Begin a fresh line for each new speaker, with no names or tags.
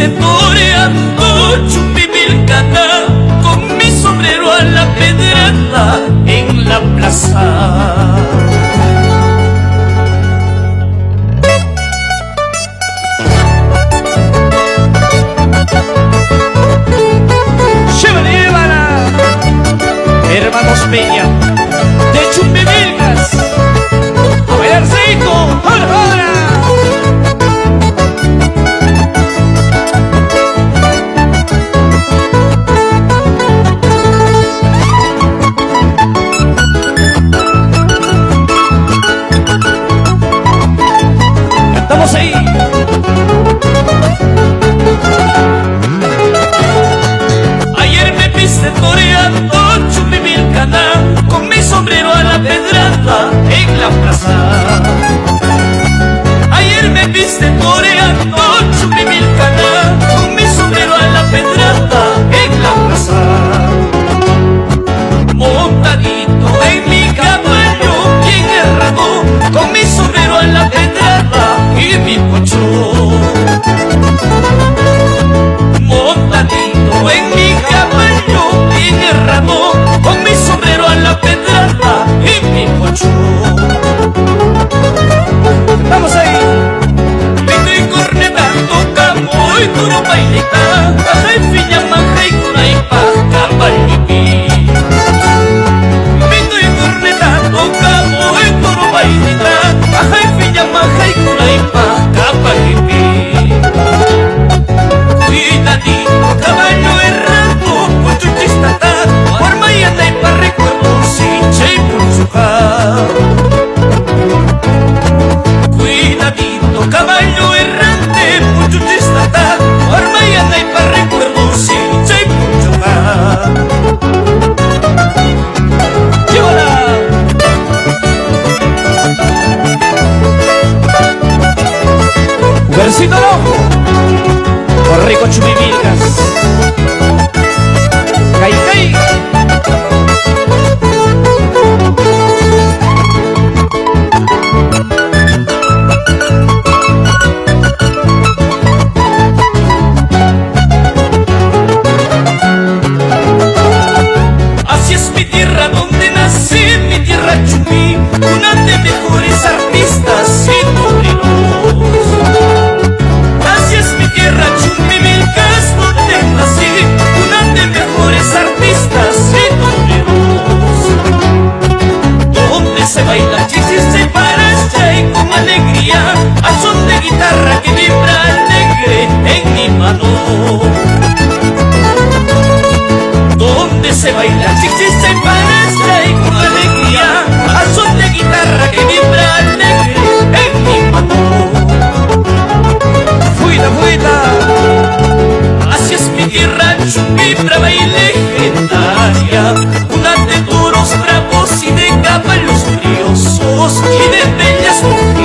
viste toreando Chumbivilcata con mi sombrero a la pedrada en la plaza. Llévala, hermanos Peña de Chumbivilcas, a bailar rico, ahora. Cantamos ahí. Ayer me viste toreando Chumbivilcata con mi sombrero a la pedrada en la plaza. Ayer me viste toreando Chumbivilcata con mi sombrero a la pedrada en la plaza. Montadito en mi caballo bien errado, con mi sombrero a la pedrada y mi pocho. Montadito en mi caballo bien errado, con mi sombrero a la pedrada y mi pocho. Vamos ahí. Vito y corneta tocamos y duro bailita, caja y fiña, manja y cura y paja, caballipi. Vito y corneta tocamos y duro bailita, caja y fiña, manja y cura y paja, caballipi. Cuidadito, caballo errado, puchuchistata, arma y anda y pa' recuerdo, sincha y pulsuja. Cuidadito, caballo errante, puchuchistata, arma y anda y pa' recuerdo, sincha y pulsuja. ¡Llévala! Versito loco, por rico Chumbivilcas. ¡Cay, cay! Así es mi tierra donde nací, mi tierra Chumbi, una de mejores artistas y morenos. Así es mi tierra Chumbivilcas donde nací, una de mejores artistas y morenos. Donde se baila chichis, se para y con alegría, al son de guitarra que vibra alegre en mi mano. Donde se baila chichis, se para y con alegría, al son de guitarra que vibra alegre en mi mano. Fuida, fuida, así es mi tierra Chumbi, brava y legendaria, una de toros bravos y de caballos briosos y de bellas mujeres